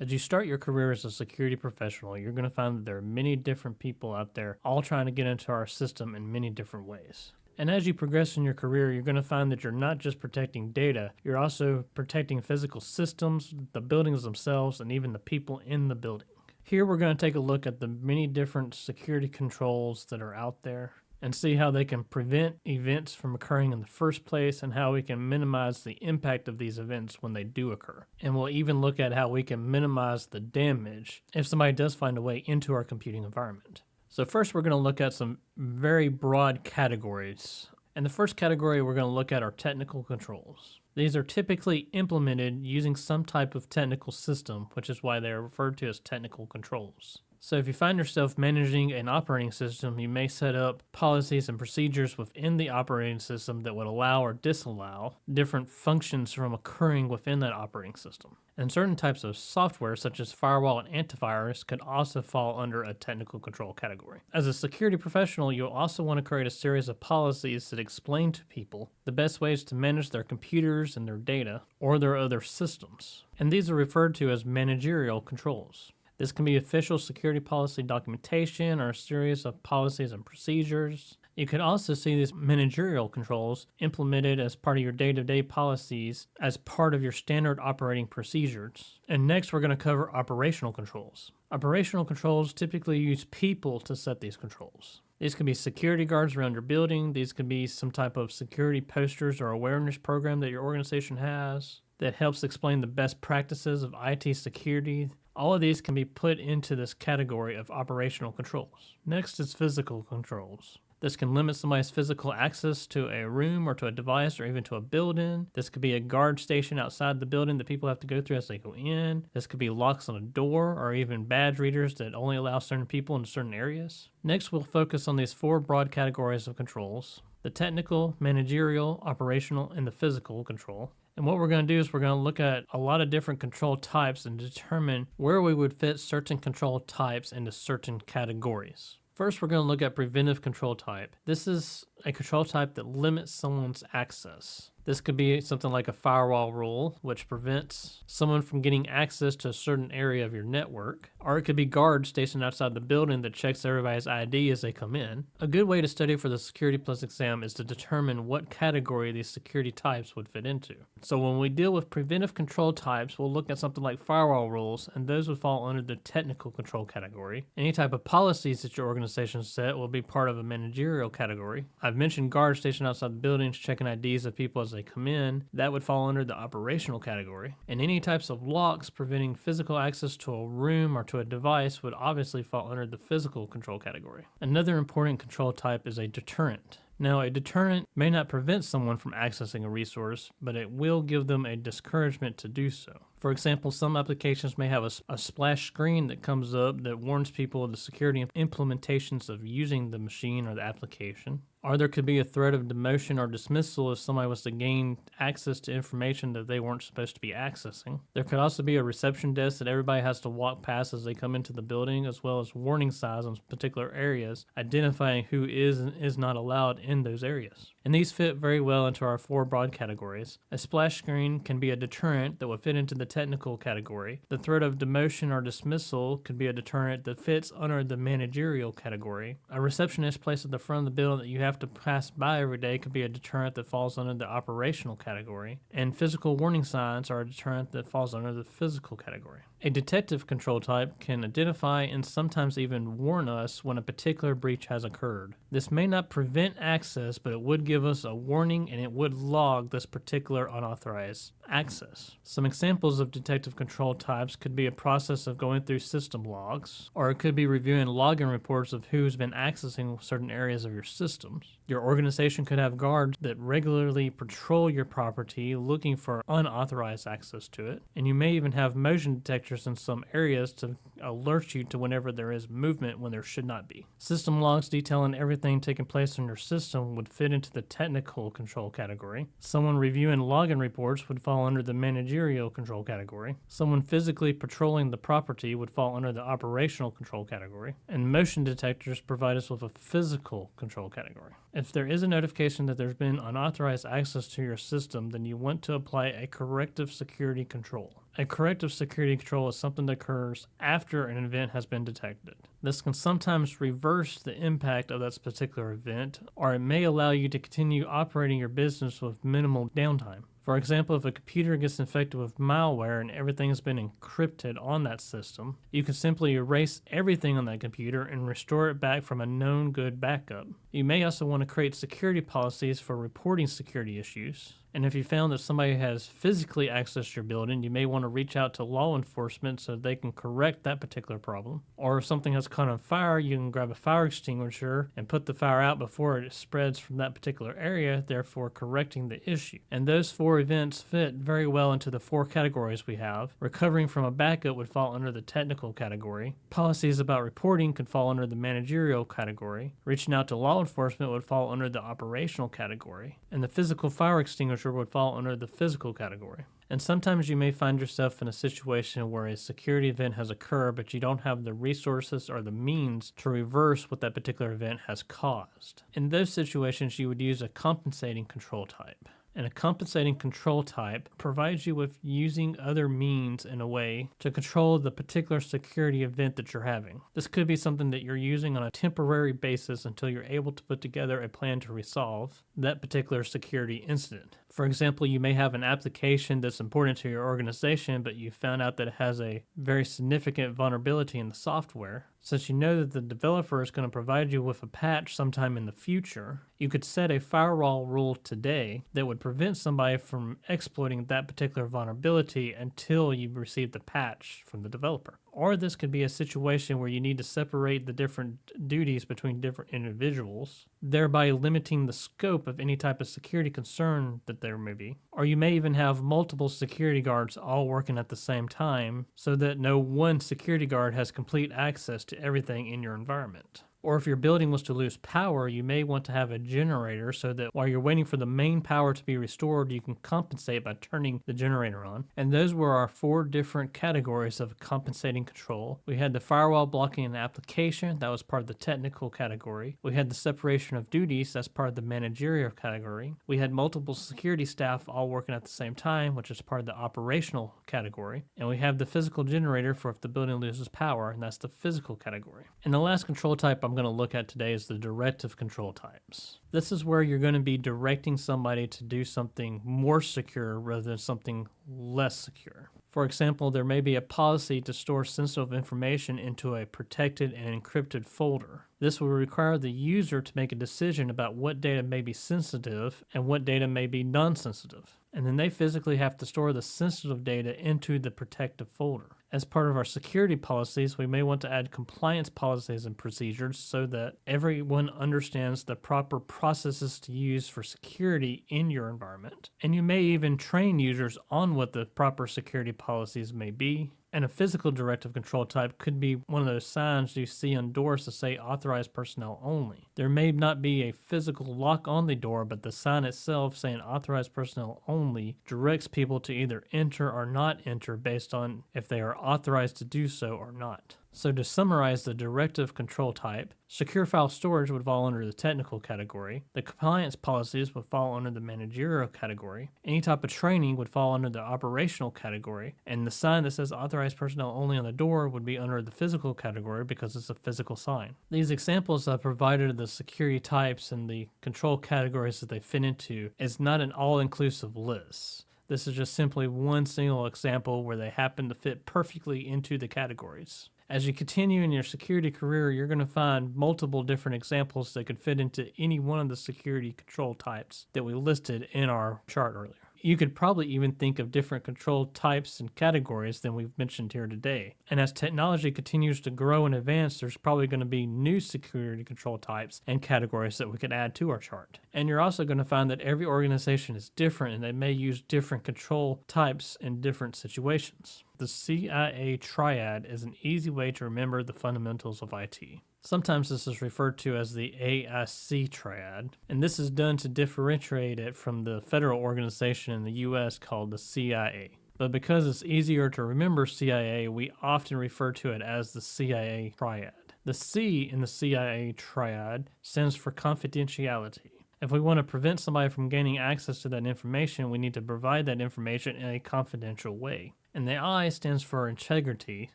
As you start your career as a security professional, you're going to find that there are many different people out there all trying to get into our system in many different ways. And as you progress in your career, you're going to find that you're not just protecting data, you're also protecting physical systems, the buildings themselves, and even the people in the building. Here we're going to take a look at the many different security controls that are out there and see how they can prevent events from occurring in the first place and how we can minimize the impact of these events when they do occur. And we'll even look at how we can minimize the damage if somebody does find a way into our computing environment. So first we're going to look at some very broad categories. And the first category we're going to look at are technical controls. These are typically implemented using some type of technical system, which is why they are referred to as technical controls. So if you find yourself managing an operating system, you may set up policies and procedures within the operating system that would allow or disallow different functions from occurring within that operating system. And certain types of software, such as firewall and antivirus, could also fall under a technical control category. As a security professional, you'll also want to create a series of policies that explain to people the best ways to manage their computers and their data or their other systems. And these are referred to as managerial controls. This can be official security policy documentation or a series of policies and procedures. You could also see these managerial controls implemented as part of your day-to-day policies as part of your standard operating procedures. And next we're going to cover operational controls. Operational controls typically use people to set these controls. These can be security guards around your building. These could be some type of security posters or awareness program that your organization has that helps explain the best practices of IT security. All of these can be put into this category of operational controls. Next is physical controls. This can limit somebody's physical access to a room or to a device or even to a building. This could be a guard station outside the building that people have to go through as they go in. This could be locks on a door or even badge readers that only allow certain people into certain areas. Next, we'll focus on these four broad categories of controls: the technical, managerial, operational, and the physical control. And what we're going to do is we're going to look at a lot of different control types and determine where we would fit certain control types into certain categories. First, we're going to look at preventive control type. This is a control type that limits someone's access. This could be something like a firewall rule, which prevents someone from getting access to a certain area of your network. Or it could be guards stationed outside the building that checks everybody's ID as they come in. A good way to study for the Security Plus exam is to determine what category these security types would fit into. So when we deal with preventive control types, we'll look at something like firewall rules, and those would fall under the technical control category. Any type of policies that your organization set will be part of a managerial category. I've mentioned guards stationed outside the buildings checking IDs of people as they come in. That would fall under the operational category. And any types of locks preventing physical access to a room or to a device would obviously fall under the physical control category. Another important control type is a deterrent. Now, a deterrent may not prevent someone from accessing a resource, but it will give them a discouragement to do so. For example, some applications may have a splash screen that comes up that warns people of the security implementations of using the machine or the application. Or there could be a threat of demotion or dismissal if somebody was to gain access to information that they weren't supposed to be accessing. There could also be a reception desk that everybody has to walk past as they come into the building, as well as warning signs on particular areas, identifying who is and is not allowed in those areas. And these fit very well into our four broad categories. A splash screen can be a deterrent that would fit into the technical category. The threat of demotion or dismissal could be a deterrent that fits under the managerial category. A receptionist placed at the front of the building that you have to pass by every day could be a deterrent that falls under the operational category. And physical warning signs are a deterrent that falls under the physical category. A detective control type can identify and sometimes even warn us when a particular breach has occurred. This may not prevent access, but it would give us a warning and it would log this particular unauthorized access. Some examples of detective control types could be a process of going through system logs, or it could be reviewing login reports of who's been accessing certain areas of your systems. Your organization could have guards that regularly patrol your property looking for unauthorized access to it, and you may even have motion detectors in some areas to alert you to whenever there is movement when there should not be. System logs detailing everything taking place in your system would fit into the technical control category. Someone reviewing login reports would fall fall under the Managerial Control category. Someone physically patrolling the property would fall under the Operational Control category. And motion detectors provide us with a Physical Control category. If there is a notification that there's been unauthorized access to your system, then you want to apply a Corrective Security Control. A Corrective Security Control is something that occurs after an event has been detected. This can sometimes reverse the impact of that particular event, or it may allow you to continue operating your business with minimal downtime. For example, if a computer gets infected with malware and everything has been encrypted on that system, you can simply erase everything on that computer and restore it back from a known good backup. You may also want to create security policies for reporting security issues. And if you found that somebody has physically accessed your building, you may want to reach out to law enforcement so they can correct that particular problem. Or if something has caught on fire, you can grab a fire extinguisher and put the fire out before it spreads from that particular area, therefore correcting the issue. And those four events fit very well into the four categories we have. Recovering from a backup would fall under the technical category. Policies about reporting could fall under the managerial category. Reaching out to law enforcement would fall under the operational category. And the physical fire extinguisher would fall under the physical category. And sometimes you may find yourself in a situation where a security event has occurred, but you don't have the resources or the means to reverse what that particular event has caused. In those situations, you would use a compensating control type. And a compensating control type provides you with using other means in a way to control the particular security event that you're having. This could be something that you're using on a temporary basis until you're able to put together a plan to resolve that particular security incident. For example, you may have an application that's important to your organization, but you found out that it has a very significant vulnerability in the software. Since you know that the developer is going to provide you with a patch sometime in the future, you could set a firewall rule today that would prevent somebody from exploiting that particular vulnerability until you receive the patch from the developer. Or this could be a situation where you need to separate the different duties between different individuals, thereby limiting the scope of any type of security concern that there may be. Or you may even have multiple security guards all working at the same time so that no one security guard has complete access to everything in your environment. Or if your building was to lose power, you may want to have a generator so that while you're waiting for the main power to be restored, you can compensate by turning the generator on. And those were our four different categories of compensating control. We had the firewall blocking an application, that was part of the technical category. We had the separation of duties, that's part of the managerial category. We had multiple security staff all working at the same time, which is part of the operational category. And we have the physical generator for if the building loses power, and that's the physical category. And the last control type I'm going to look at today is the directive control types. This is where you're going to be directing somebody to do something more secure rather than something less secure. For example, there may be a policy to store sensitive information into a protected and encrypted folder. This will require the user to make a decision about what data may be sensitive and what data may be non-sensitive. And then they physically have to store the sensitive data into the protective folder. As part of our security policies, we may want to add compliance policies and procedures so that everyone understands the proper processes to use for security in your environment. And you may even train users on what the proper security policies may be. And a physical directive control type could be one of those signs you see on doors that say authorized personnel only. There may not be a physical lock on the door, but the sign itself saying authorized personnel only directs people to either enter or not enter based on if they are authorized to do so or not. So to summarize the directive control type, secure file storage would fall under the technical category, the compliance policies would fall under the managerial category, any type of training would fall under the operational category, and the sign that says authorized personnel only on the door would be under the physical category because it's a physical sign. These examples I provided of the security types and the control categories that they fit into is not an all-inclusive list. This is just simply one single example where they happen to fit perfectly into the categories. As you continue in your security career, you're going to find multiple different examples that could fit into any one of the security control types that we listed in our chart earlier. You could probably even think of different control types and categories than we've mentioned here today. And as technology continues to grow and advance, there's probably going to be new security control types and categories that we could add to our chart. And you're also going to find that every organization is different and they may use different control types in different situations. The CIA Triad is an easy way to remember the fundamentals of IT. Sometimes this is referred to as the AIC Triad, and this is done to differentiate it from the federal organization in the US called the CIA. But because it's easier to remember CIA, we often refer to it as the CIA Triad. The C in the CIA Triad stands for confidentiality. If we want to prevent somebody from gaining access to that information, we need to provide that information in a confidential way. And the I stands for integrity.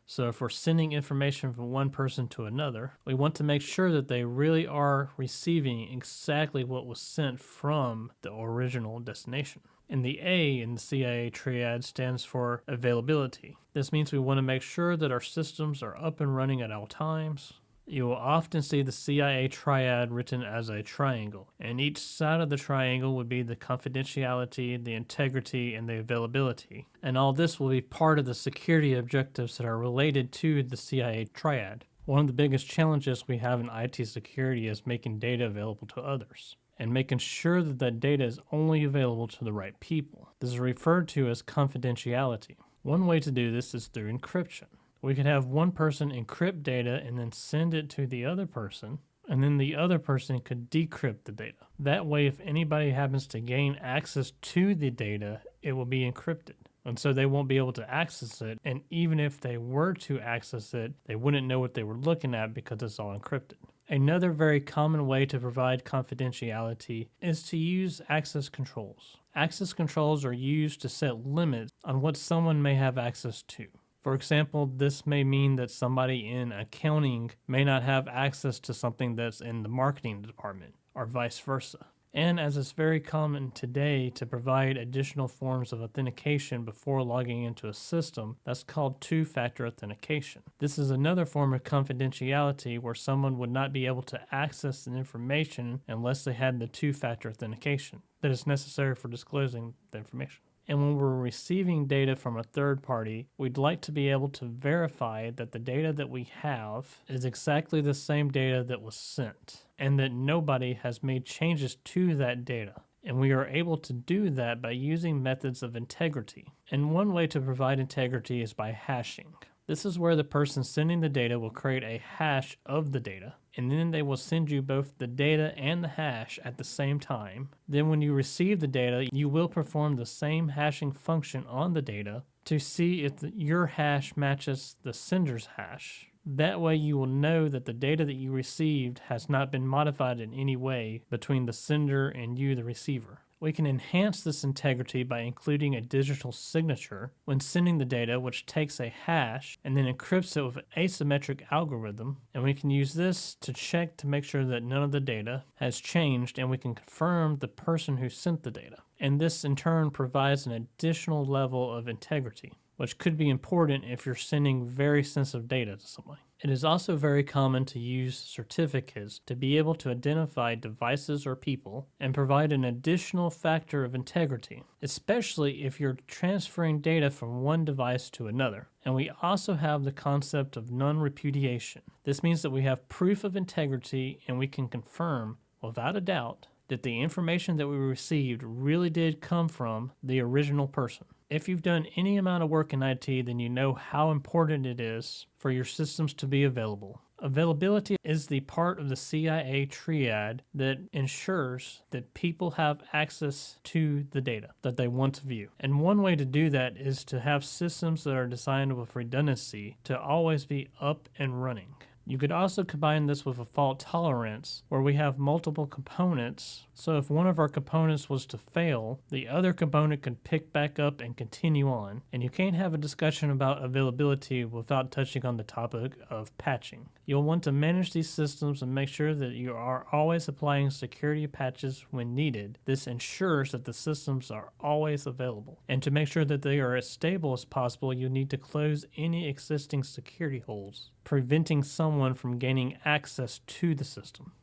So if we're sending information from one person to another, we want to make sure that they really are receiving exactly what was sent from the original destination. And the A in the CIA Triad stands for availability. This means we want to make sure that our systems are up and running at all times. You will often see the CIA Triad written as a triangle, and each side of the triangle would be the confidentiality, the integrity, and the availability. And all this will be part of the security objectives that are related to the CIA Triad. One of the biggest challenges we have in IT security is making data available to others, and making sure that that data is only available to the right people. This is referred to as confidentiality. One way to do this is through encryption. We could have one person encrypt data and then send it to the other person, and then the other person could decrypt the data. That way, if anybody happens to gain access to the data, it will be encrypted. And so they won't be able to access it, and even if they were to access it, they wouldn't know what they were looking at because it's all encrypted. Another very common way to provide confidentiality is to use access controls. Access controls are used to set limits on what someone may have access to. For example, this may mean that somebody in accounting may not have access to something that's in the marketing department, or vice versa. And as it's very common today to provide additional forms of authentication before logging into a system, that's called two-factor authentication. This is another form of confidentiality where someone would not be able to access the information unless they had the two-factor authentication that is necessary for disclosing the information. And when we're receiving data from a third party, we'd like to be able to verify that the data that we have is exactly the same data that was sent, and that nobody has made changes to that data. And we are able to do that by using methods of integrity. And one way to provide integrity is by hashing. This is where the person sending the data will create a hash of the data, and then they will send you both the data and the hash at the same time. Then when you receive the data, you will perform the same hashing function on the data to see if your hash matches the sender's hash. That way you will know that the data that you received has not been modified in any way between the sender and you, the receiver. We can enhance this integrity by including a digital signature when sending the data, which takes a hash and then encrypts it with an asymmetric algorithm, and we can use this to check to make sure that none of the data has changed, and we can confirm the person who sent the data. And this in turn provides an additional level of integrity, which could be important if you're sending very sensitive data to somebody. It is also very common to use certificates to be able to identify devices or people and provide an additional factor of integrity, especially if you're transferring data from one device to another. And we also have the concept of non-repudiation. This means that we have proof of integrity and we can confirm, without a doubt, that the information that we received really did come from the original person. If you've done any amount of work in IT, then you know how important it is for your systems to be available. Availability is the part of the CIA Triad that ensures that people have access to the data that they want to view. And one way to do that is to have systems that are designed with redundancy to always be up and running. You could also combine this with a fault tolerance where we have multiple components. So if one of our components was to fail, the other component could pick back up and continue on. And you can't have a discussion about availability without touching on the topic of patching. You'll want to manage these systems and make sure that you are always applying security patches when needed. This ensures that the systems are always available. And to make sure that they are as stable as possible, you need to close any existing security holes, preventing someone from gaining access to the system.